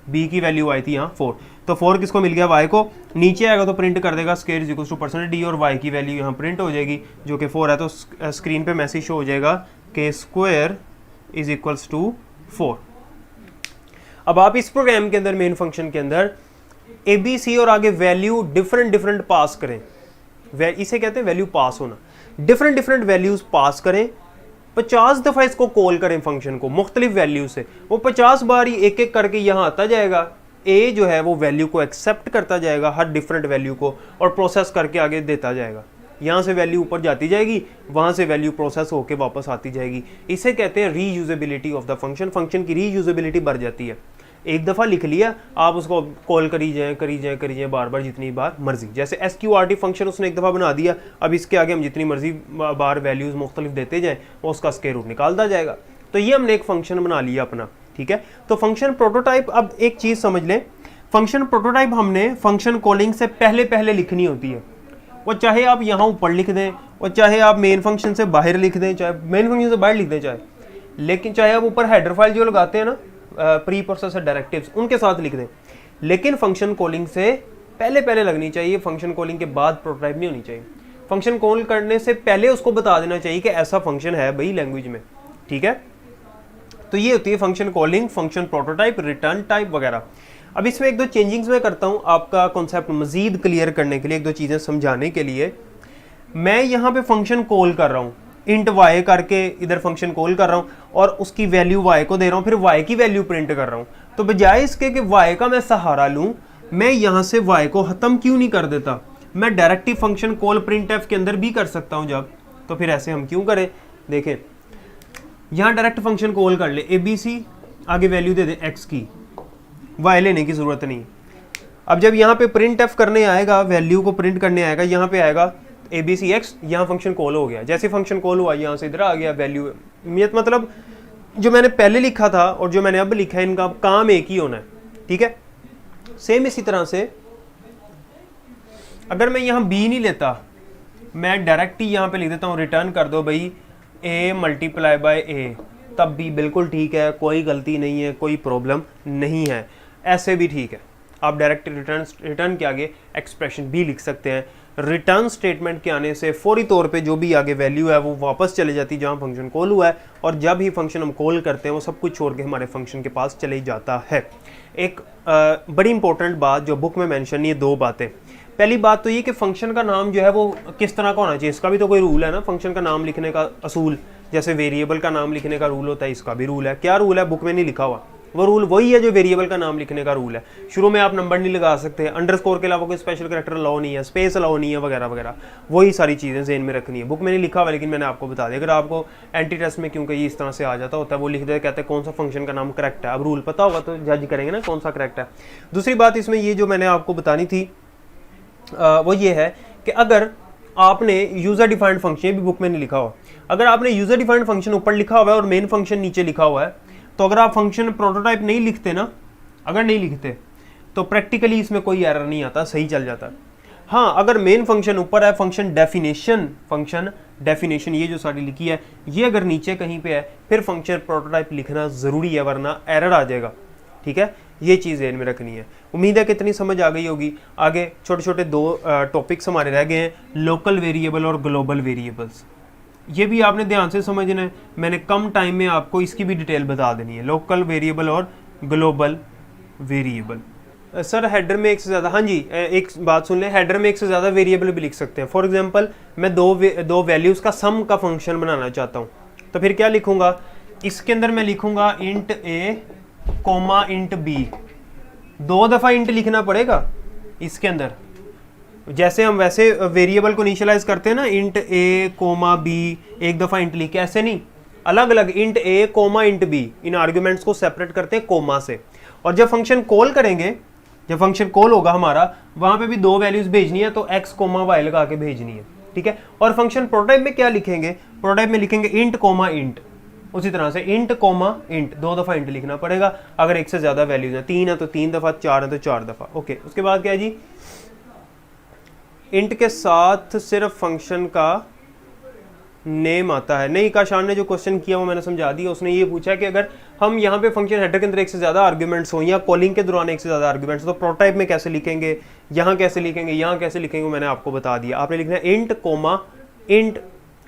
b की वैल्यू आई थी यहाँ 4, तो 4 किसको मिल गया y को। नीचे आएगा तो प्रिंट कर देगा square is equal two percent d और y की वैल्यू यहाँ प्रिंट हो जाएगी जो कि 4 है। तो स्क्रीन पे मैसेज शो हो जाएगा कि स्क्वायर इज इक्वल्स टू 4। अब आप इस प्रोग्राम के अंदर मेन फंक्शन के अंदर ए बी सी और आगे वैल्यू डिफरेंट पास करें, इसे कहते हैं वैल्यू पास होना। डिफरेंट वैल्यूज पास करें, 50 दफा इसको कॉल करें फंक्शन को मुख्तलिफ वैल्यू से, वो 50 बार ही एक एक करके यहाँ आता जाएगा। ए जो है वो वैल्यू को एक्सेप्ट करता जाएगा हर डिफरेंट वैल्यू को और प्रोसेस करके आगे देता जाएगा। यहाँ से वैल्यू ऊपर जाती जाएगी, वहां से वैल्यू प्रोसेस होके वापस आती जाएगी। इसे कहते हैं reusability of the function. Function की रीयूजेबिलिटी बढ़ जाती है। एक दफ़ा लिख लिया आप उसको कॉल करी जाए बार बार जितनी बार मर्जी। जैसे SQRT फंक्शन उसने एक दफ़ा बना दिया, अब इसके आगे हम जितनी मर्जी बार वैल्यूज़ मुख्तलिफ देते जाएँ वो उसका स्क्वायर रूट निकालता जाएगा। तो ये हमने एक फंक्शन बना लिया अपना, ठीक है। तो फंक्शन प्रोटोटाइप, अब एक चीज़ समझ लें, फंक्शन प्रोटोटाइप हमने फंक्शन कॉलिंग से पहले लिखनी होती है। वो चाहे आप यहाँ ऊपर लिख दें और चाहे आप मेन फंक्शन से बाहर लिख दें, चाहे मेन फंक्शन से बाहर लिख दें, लेकिन चाहे आप ऊपर हेडर फाइल जो लगाते हैं ना प्री प्रोसेसर डायरेक्टिव्स उनके साथ लिख दें, लेकिन फंक्शन कॉलिंग से पहले लगनी चाहिए। फंक्शन कॉलिंग के बाद प्रोटोटाइप नहीं होनी चाहिए। फंक्शन कॉल करने से पहले उसको बता देना चाहिए कि ऐसा फंक्शन है भाई लैंग्वेज में, ठीक है। तो ये होती है function calling, function prototype, return type वगैरह। अब इसमें एक दो चेंजिंग्स मैं करता हूँ आपका कॉन्सेप्ट मजीद क्लियर करने के लिए, एक दो चीज़ें समझाने के लिए। मैं यहाँ पे फंक्शन कॉल कर रहा हूँ, इंट y करके इधर फंक्शन कॉल कर रहा हूँ और उसकी वैल्यू y को दे रहा हूँ, फिर y की वैल्यू प्रिंट कर रहा हूँ। तो बजाय इसके कि y का मैं सहारा लूँ, मैं यहाँ से y को ख़त्म क्यों नहीं कर देता? मैं डायरेक्ट ही फंक्शन कॉल प्रिंट एफ के अंदर भी कर सकता हूँ जब, तो फिर ऐसे हम क्यों करें? देखें, यहाँ डायरेक्ट फंक्शन कॉल कर ले, ABC आगे वैल्यू दे दे x की, y लेने की ज़रूरत नहीं। अब जब यहाँ पे प्रिंट एफ करने आएगा, वैल्यू को प्रिंट करने आएगा, यहाँ पे आएगा ABCX, यहाँ फंक्शन कॉल हो गया। जैसे फंक्शन कॉल हुआ यहाँ से इधर आ गया वैल्यू। मतलब जो मैंने पहले लिखा था और जो मैंने अब लिखा है इनका काम एक ही होना है, ठीक है। सेम इसी तरह से अगर मैं यहाँ B नहीं लेता, मैं डायरेक्ट ही यहाँ पे लिख देता हूँ रिटर्न कर दो भाई A मल्टीप्लाई बाय A, तब भी बिल्कुल ठीक है, कोई गलती नहीं है, कोई प्रॉब्लम नहीं है, ऐसे भी ठीक है। आप डायरेक्ट रिटर्न के आगे एक्सप्रेशन भी लिख सकते हैं। रिटर्न स्टेटमेंट के आने से फौरी तौर पे जो भी आगे वैल्यू है वो वापस चले जाती है जहाँ फंक्शन कॉल हुआ है, और जब ही फंक्शन हम कॉल करते हैं वो सब कुछ छोड़ के हमारे फंक्शन के पास चले जाता है। एक बड़ी इंपॉर्टेंट बात जो बुक में मेंशन नहीं है, दो बातें। पहली बात तो ये कि फंक्शन का नाम जो है वो किस तरह का होना चाहिए, इसका भी तो कोई रूल है ना। फंक्शन का नाम लिखने का असूल, जैसे वेरिएबल का नाम लिखने का रूल होता है, इसका भी रूल है। क्या रूल है? बुक में नहीं लिखा हुआ, वो रूल वही है जो वेरिएबल का नाम लिखने का रूल है। शुरू में आप नंबर नहीं लगा सकते, अंडरस्कोर के अलावा कोई स्पेशल कैरेक्टर अलाउ नहीं है, स्पेस अलाउ नहीं है, वगैरह वगैरह। वही सारी चीज़ें ज़हन में रखनी है। बुक में नहीं लिखा हुआ, लेकिन मैंने आपको बता दिया। अगर आपको एंटी टेस्ट में क्योंकि ये इस तरह से आ जाता होता है, वो लिख देते, कहते हैं कौन सा फंक्शन का नाम करेक्ट है। अब रूल पता होगा तो जज करेंगे ना कौन सा करेक्ट है। दूसरी बात इसमें ये जो मैंने आपको बतानी थी वो ये है कि अगर आपने यूज़र डिफाइंड फंक्शन, ये भी बुक में नहीं लिखा हुआ, अगर आपने यूज़र डिफाइंड फंक्शन ऊपर लिखा हुआ है और मेन फंक्शन नीचे लिखा हुआ है, तो अगर आप फंक्शन प्रोटोटाइप नहीं लिखते ना, अगर नहीं लिखते तो प्रैक्टिकली इसमें कोई एरर नहीं आता, सही चल जाता है। हाँ, अगर मेन फंक्शन ऊपर है, फंक्शन डेफिनेशन ये जो सारी लिखी है, ये अगर नीचे कहीं पे है, फिर फंक्शन प्रोटोटाइप लिखना ज़रूरी है, वरना एरर आ जाएगा। ठीक है, ये चीज़ ध्यान में रखनी है। उम्मीद है कितनी समझ आ गई होगी। आगे छोटे छोटे दो टॉपिक्स हमारे रह गए हैं, लोकल वेरिएबल और ग्लोबल वेरिएबल्स। ये भी आपने ध्यान से समझना है, मैंने कम टाइम में आपको इसकी भी डिटेल बता देनी है, लोकल वेरिएबल और ग्लोबल वेरिएबल। सर हेडर में एक से ज़्यादा, हाँ जी एक बात सुन लें, हेडर में एक से ज़्यादा वेरिएबल भी लिख सकते हैं। फॉर एग्जांपल मैं दो वैल्यूज़ का सम का फंक्शन बनाना चाहता हूँ, तो फिर क्या लिखूँगा, इसके अंदर मैं लिखूँगा इंट ए कोमा इंट बी। 2 दफ़ा इंट लिखना पड़ेगा इसके अंदर, जैसे हम वैसे वेरिएबल को इनिशियलाइज करते हैं ना, इंट ए कोमा बी, एक दफ़ा इंट लिख के, ऐसे नहीं, अलग अलग इंट ए कोमा इंट बी, इन आर्ग्यूमेंट्स को सेपरेट करते हैं कोमा से। और जब फंक्शन कॉल करेंगे, जब फंक्शन कॉल होगा हमारा, वहां पे भी 2 वैल्यूज भेजनी है, तो एक्स कोमा वाई लगा के भेजनी है, ठीक है। और फंक्शन प्रोटोटाइप में क्या लिखेंगे, प्रोटोटाइप में लिखेंगे इंट कोमा इंट, उसी तरह से इंट कोमा इंट, 2 दफ़ा इंट लिखना पड़ेगा। अगर एक से ज़्यादा वैल्यूज है, 3 है तो 3 दफ़ा, 4 है तो 4 दफ़ा, ओके। उसके बाद क्या है जी, इंट के साथ सिर्फ फंक्शन का नेम आता है। नहीं, काशान ने जो क्वेश्चन किया वो मैंने समझा दिया। उसने ये पूछा कि अगर हम यहाँ पे फंक्शन हेडर के अंदर एक से ज़्यादा आर्ग्यूमेंट्स हो या कॉलिंग के दौरान एक से ज़्यादा आर्ग्यूमेंट्स, तो प्रोटोटाइप में कैसे लिखेंगे, यहाँ कैसे लिखेंगे, यहाँ कैसे लिखेंगे, मैंने आपको बता दिया। आपने लिखना है इंट कोमा इंट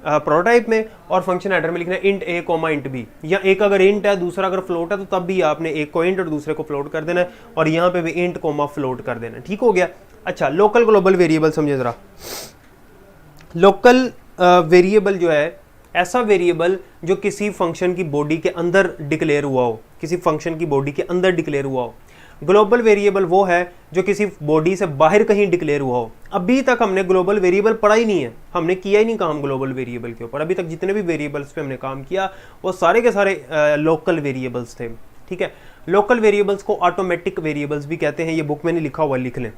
प्रोटोटाइप में, और फंक्शन हेडर में लिखना है इंट ए कोमा इंट बी। या एक अगर इंट है, दूसरा अगर फ्लोट है, तो तब भी आपने एक को इंट और दूसरे को फ्लोट कर देना है, और यहाँ पे भी इंट कोमा फ्लोट कर देना है, ठीक हो गया। अच्छा, लोकल ग्लोबल वेरिएबल समझे ज़रा। लोकल वेरिएबल जो है ऐसा वेरिएबल जो किसी फंक्शन की बॉडी के अंदर डिक्लेयर हुआ हो, किसी फंक्शन की बॉडी के अंदर डिक्लेयर हुआ हो। ग्लोबल वेरिएबल वो है जो किसी बॉडी से बाहर कहीं डिक्लेयर हुआ हो। अभी तक हमने ग्लोबल वेरिएबल पढ़ा ही नहीं है, हमने किया ही नहीं काम ग्लोबल वेरिएबल के ऊपर। अभी तक जितने भी वेरिएबल्स पे हमने काम किया वो सारे के सारे लोकल वेरिएबल्स थे, ठीक है। लोकल वेरिएबल्स को ऑटोमेटिक वेरिएबल्स भी कहते हैं, ये बुक में नहीं लिखा हुआ, लिख लें।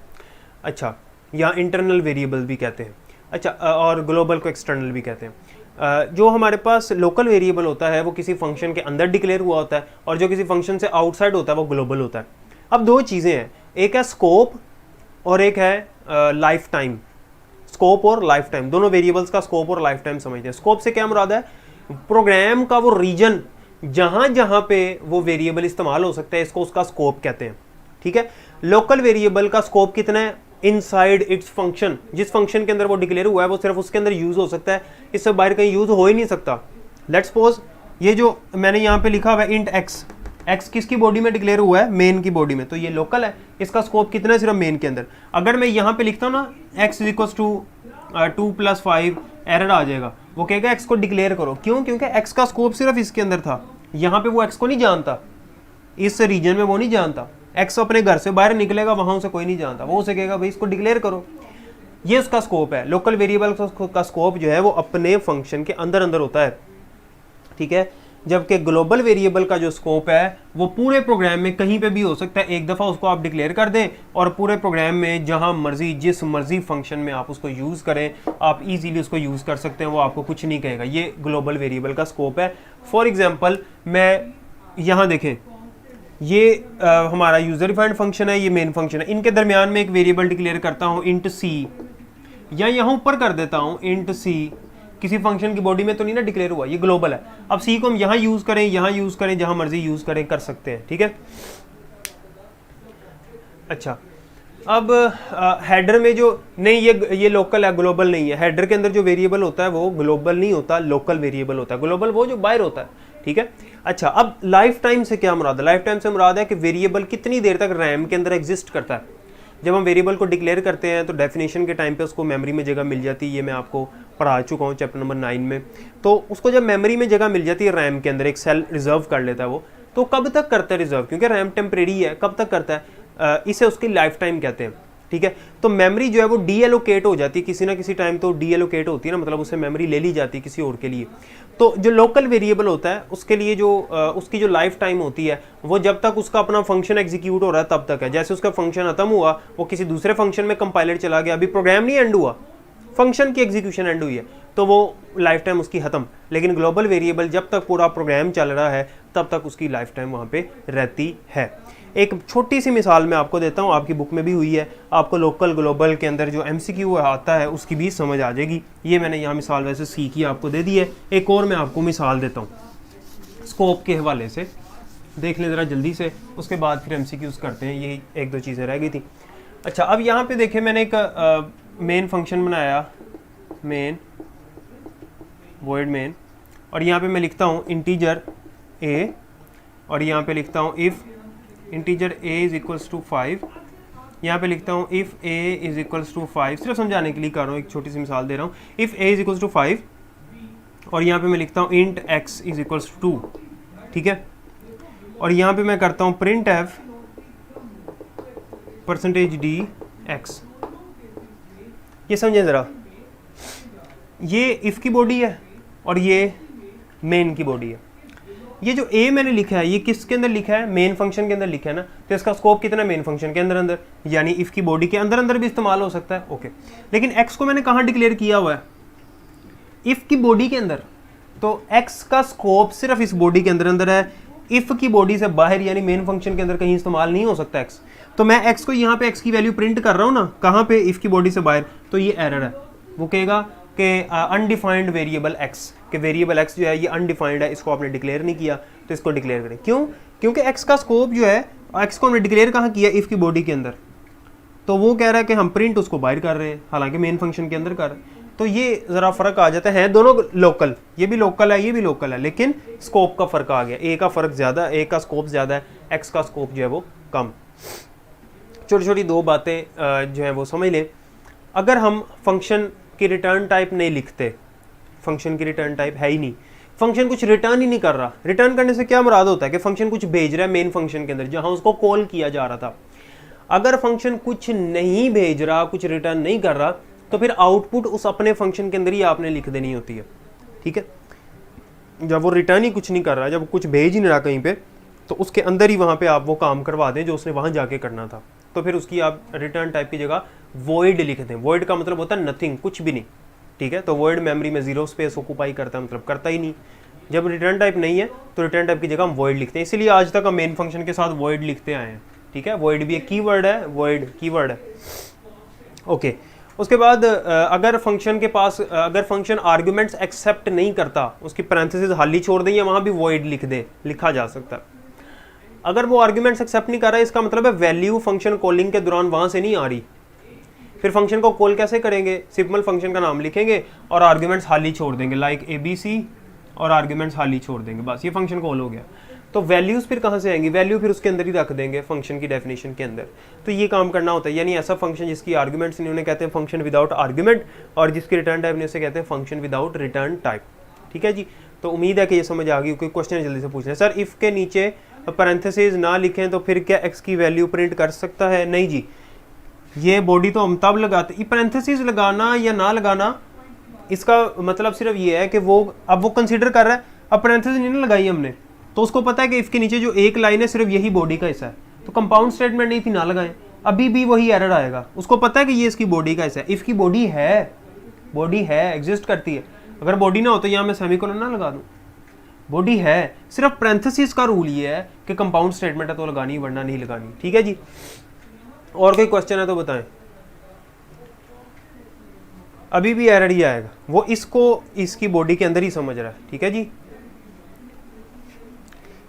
अच्छा, या इंटरनल वेरिएबल भी कहते हैं। अच्छा, और ग्लोबल को एक्सटर्नल भी कहते हैं। जो हमारे पास लोकल वेरिएबल होता है वो किसी फंक्शन के अंदर डिक्लेयर हुआ होता है, और जो किसी फंक्शन से आउटसाइड होता है वो ग्लोबल होता है। अब 2 चीज़ें हैं, एक है स्कोप और एक है लाइफ टाइम। स्कोप और लाइफ टाइम, दोनों वेरिएबल्स का स्कोप और लाइफ टाइम समझते हैं। स्कोप से क्या मुराद है, प्रोग्राम का वो रीजन जहां जहां पे वो वेरिएबल इस्तेमाल हो सकता है, इसको उसका स्कोप कहते हैं, ठीक है। लोकल वेरिएबल का स्कोप कितना है, इनसाइड इट्स फंक्शन, जिस फंक्शन के अंदर वो डिक्लेयर हुआ है वो सिर्फ उसके अंदर यूज हो सकता है, इससे बाहर कहीं यूज हो ही नहीं सकता। लेट्स सपोज ये जो मैंने यहाँ पे लिखा हुआ है इंट एक्स, एक्स किसकी बॉडी में डिक्लेयर हुआ है, मेन की बॉडी में, तो ये लोकल है, इसका स्कोप कितना है, सिर्फ मेन के अंदर। अगर मैं यहाँ पे लिखता हूँ ना X is equal to 2 + 5, error आ जाएगा, वो कहेगा एक्स को डिक्लेयर करो। क्यों, क्योंकि एक्स का स्कोप सिर्फ इसके अंदर था, यहाँ पे वो एक्स को नहीं जानता, इस रीजन में वो नहीं जानता। एक्स अपने घर से बाहर निकलेगा, वहां उसे कोई नहीं जानता, वो उसे कहेगा भाई इसको डिक्लेयर करो, ये उसका स्कोप है। लोकल वेरिएबल का स्कोप जो है वो अपने फंक्शन के अंदर अंदर होता है, ठीक है। जबकि ग्लोबल वेरिएबल का जो स्कोप है वो पूरे प्रोग्राम में कहीं पे भी हो सकता है। एक दफ़ा उसको आप डिक्लेयर कर दें और पूरे प्रोग्राम में जहां मर्जी, जिस मर्जी फंक्शन में आप उसको यूज़ करें, आप इजीली उसको यूज़ कर सकते हैं, वो आपको कुछ नहीं कहेगा। ये ग्लोबल वेरिएबल का स्कोप है। फॉर एग्जाम्पल, मैं यहाँ देखें, ये हमारा यूजर डिफाइंड फंक्शन है, ये मेन फंक्शन है, इनके दरमियान में एक वेरिएबल डिक्लेयर करता हूँ इंट सी, या यहाँ ऊपर कर देता हूँ इंट सी। किसी फंक्शन की बॉडी में तो नहीं ना डिक्लेयर हुआ, ये ग्लोबल है। अब सी को हम यहाँ यूज करें, यहाँ यूज करें, जहां मर्जी यूज करें, कर सकते हैं, ठीक है। अच्छा, अब हेडर में जो नहीं, ये लोकल है, ग्लोबल नहीं है। हेडर के अंदर जो वेरिएबल होता है वो ग्लोबल नहीं होता, लोकल वेरिएबल होता है। ग्लोबल वो जो बाहर होता है, ठीक है। अच्छा, अब लाइफ टाइम से क्या मुराद है, लाइफ टाइम से मुराद है कि वेरिएबल कितनी देर तक रैम के अंदर एग्जिस्ट करता है। जब हम वेरिएबल को डिक्लेयर करते हैं तो डेफिनेशन के टाइम पे उसको मेमोरी में जगह मिल जाती है, ये मैं आपको पढ़ा चुका हूँ चैप्टर नंबर 9 में। तो उसको जब मेमोरी में जगह मिल जाती है, रैम के अंदर एक सेल रिजर्व कर लेता है वो, तो कब तक करता है रिजर्व, क्योंकि रैम टेम्परेरी है, कब तक करता है, इसे उसकी लाइफ टाइम कहते हैं, ठीक है। तो मेमोरी जो है वो डी एलोकेट हो जाती है किसी ना किसी टाइम, तो डी एलोकेट होती है ना, मतलब उससे मेमोरी ले ली जाती है किसी और के लिए। तो जो लोकल वेरिएबल होता है उसके लिए जो उसकी जो लाइफ टाइम होती है वो जब तक उसका अपना फंक्शन एग्जीक्यूट हो रहा है तब तक है। जैसे उसका फंक्शन खत्म हुआ, वो किसी दूसरे फंक्शन में कंपाइलर चला गया, अभी प्रोग्राम नहीं एंड हुआ, फंक्शन की एग्जीक्यूशन एंड हुई है, तो वो लाइफ टाइम उसकी खत्म। लेकिन ग्लोबल वेरिएबल जब तक पूरा प्रोग्राम चल रहा है तब तक उसकी लाइफ टाइम वहाँ पे रहती है। एक छोटी सी मिसाल मैं आपको देता हूँ, आपकी बुक में भी हुई है, आपको लोकल ग्लोबल के अंदर जो MCQ आता है उसकी भी समझ आ जाएगी। ये मैंने यहाँ मिसाल वैसे सीखी आपको दे दी है। एक और मैं आपको मिसाल देता हूँ स्कोप के हवाले से। देख लें ज़रा जल्दी से, उसके बाद फिर MCQs करते हैं, यही एक दो चीज़ें रह गई थी। अच्छा, अब यहाँ पे देखें मैंने एक मेन फंक्शन बनाया, मेन वॉइड मेन, और यहाँ पे मैं लिखता हूँ इंटीजर a, और यहाँ पे लिखता हूँ if integer a is equals to 5, यहाँ पे लिखता हूँ if a is equals to 5, सिर्फ समझाने के लिए कर रहा हूँ, एक छोटी सी मिसाल दे रहा हूँ। If a is equals to 5, और यहाँ पे मैं लिखता हूँ int x is equals to 2, ठीक है। और यहाँ पे मैं करता हूँ प्रिंट f %d x। ये समझें ज़रा, ये इफ़ की बॉडी है और ये मेन की बॉडी है। ये जो a मैंने लिखा है ये किसके अंदर लिखा है, मेन फंक्शन के अंदर लिखा है ना, तो इसका स्कोप कितना, मेन फंक्शन के अंदर अंदर, यानी इफ़ की बॉडी के अंदर अंदर भी इस्तेमाल हो सकता है, ओके। लेकिन x को मैंने कहाँ डिक्लेयर किया हुआ है, इफ़ की बॉडी के अंदर, तो x का स्कोप सिर्फ इस बॉडी के अंदर अंदर है, इफ़ की बॉडी से बाहर यानी मेन फंक्शन के अंदर कहीं इस्तेमाल नहीं हो सकता x। तो मैं x को यहाँ पे x की वैल्यू प्रिंट कर रहा हूँ ना, कहाँ पे, इफ़ की बॉडी से बाहर, तो ये एरर है। वो कहेगा कि अनडिफाइंड वेरिएबल x, कि वेरिएबल x जो है ये अनडिफाइंड है, इसको आपने डिक्लेयर नहीं किया, तो इसको डिक्लेयर करें। क्यों? क्योंकि x का स्कोप जो है, x को हमने डिक्लेयर कहाँ किया, इफ़ की बॉडी के अंदर, तो वो कह रहा है कि हम प्रिंट उसको बाहर कर रहे हैं, हालांकि मेन फंक्शन के अंदर कर रहे हैं। तो ये ज़रा फ़र्क आ जाता है, दोनों लोकल, ये भी लोकल है ये भी लोकल है, लेकिन स्कोप का फ़र्क आ गया, a का फ़र्क ज़्यादा, a का स्कोप ज़्यादा है, x का स्कोप जो है वो कम। छोटी छोटी दो बातें जो है वो समझ लें। अगर हम फंक्शन की रिटर्न टाइप नहीं लिखते, फंक्शन की रिटर्न टाइप है ही नहीं, फंक्शन कुछ रिटर्न ही नहीं कर रहा, रिटर्न करने से क्या मुराद होता है कि फंक्शन कुछ भेज रहा है मेन फंक्शन के अंदर जहां उसको कॉल किया जा रहा था। अगर फंक्शन कुछ नहीं भेज रहा, कुछ रिटर्न नहीं कर रहा, तो फिर आउटपुट उस अपने फंक्शन के अंदर ही आपने लिख देनी होती है, ठीक है। जब वो रिटर्न ही कुछ नहीं कर रहा, जब कुछ भेज ही नहीं रहा कहीं पे, तो उसके अंदर ही वहाँ पे आप वो काम करवा दें जो उसने वहाँ जाके करना था, तो फिर उसकी आप रिटर्न टाइप की जगह वॉइड लिख दें। वॉइड का मतलब होता है नथिंग, कुछ भी नहीं, ठीक है। तो वॉइड मेमोरी में जीरो स्पेस ऑक्यूपाई करता है, मतलब करता ही नहीं। जब रिटर्न टाइप नहीं है तो रिटर्न टाइप की जगह हम वॉइड लिखते हैं, इसीलिए आज तक हम मेन फंक्शन के साथ वॉइड लिखते आए हैं, ठीक है। वॉइड भी एक कीवर्ड है, वॉइड कीवर्ड है, ओके। उसके बाद अगर फंक्शन के पास, अगर फंक्शन आर्गुमेंट्स एक्सेप्ट नहीं करता, उसकी पैरेंथेसिस खाली छोड़ दें या वहाँ भी वॉइड लिख दें, लिखा जा सकता है। अगर वो आर्गुमेंट्स एक्सेप्ट नहीं कर रहा है, इसका मतलब है वैल्यू फंक्शन कॉलिंग के दौरान वहाँ से नहीं आ रही। फिर फंक्शन को कॉल कैसे करेंगे, सिंपल फंक्शन का नाम लिखेंगे और आर्गुमेंट्स खाली छोड़ देंगे, लाइक ABC, और आर्गुमेंट्स खाली छोड़ देंगे, बस ये फंक्शन कॉल हो गया। तो वैल्यूज़ फिर कहाँ से आएंगी, वैल्यू फिर उसके अंदर ही रख देंगे फंक्शन की डेफिनेशन के अंदर। तो ये काम करना होता है, यानी ऐसा फंक्शन जिसकी आर्गुमेंट्स नहीं, उन्हें कहते हैं फंक्शन विदाउट आर्गुमेंट, और जिसकी रिटर्न टाइप नहीं उसे कहते हैं फंक्शन विदाउट रिटर्न टाइप, ठीक है जी। तो उम्मीद है कि ये समझ आ गई। कोई क्वेश्चन जल्दी से पूछ लें। सर इफ़ के नीचे पैरेंथेसिस ना लिखें तो फिर क्या x की वैल्यू प्रिंट कर सकता है? नहीं जी, ये बॉडी तो हम तब लगाते, ये पैरेंथेसिस लगाना या ना लगाना इसका मतलब सिर्फ ये है कि वो अब वो कंसीडर कर रहा है, अब पैरेंथेसिस नहीं ना लगाई हमने, तो उसको पता है कि इफ़ के नीचे जो एक लाइन है सिर्फ यही बॉडी का हिस्सा है, तो कंपाउंड स्टेटमेंट नहीं थी, ना लगाएं, अभी भी वही एरर आएगा। उसको पता है कि ये इसकी बॉडी का हिस्सा है, इफ़ की बॉडी है, एग्जिस्ट करती है। अगर बॉडी ना हो तो यहाँ मैं सेमीकोलन ना लगा दूँ, बॉडी है, सिर्फ पैरेंथेसिस का रूल ये है कि कंपाउंड स्टेटमेंट है तो लगानी, वरना नहीं लगानी, ठीक है जी। और कोई क्वेश्चन है तो बताएं। अभी भी एरर ही आएगा, वो इसको इसकी बॉडी के अंदर ही समझ रहा है, ठीक है जी।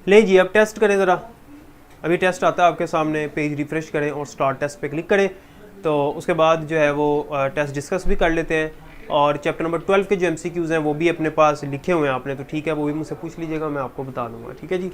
ले जी अब टेस्ट करें ज़रा, अभी टेस्ट आता है आपके सामने, पेज रिफ्रेश करें और स्टार्ट टेस्ट पे क्लिक करें, तो उसके बाद जो है वो टेस्ट डिस्कस भी कर लेते हैं। और चैप्टर नंबर 12 के जो MCQs हैं वो भी अपने पास लिखे हुए हैं आपने, तो ठीक है वो भी मुझसे पूछ लीजिएगा, मैं आपको बता दूंगा, ठीक है जी।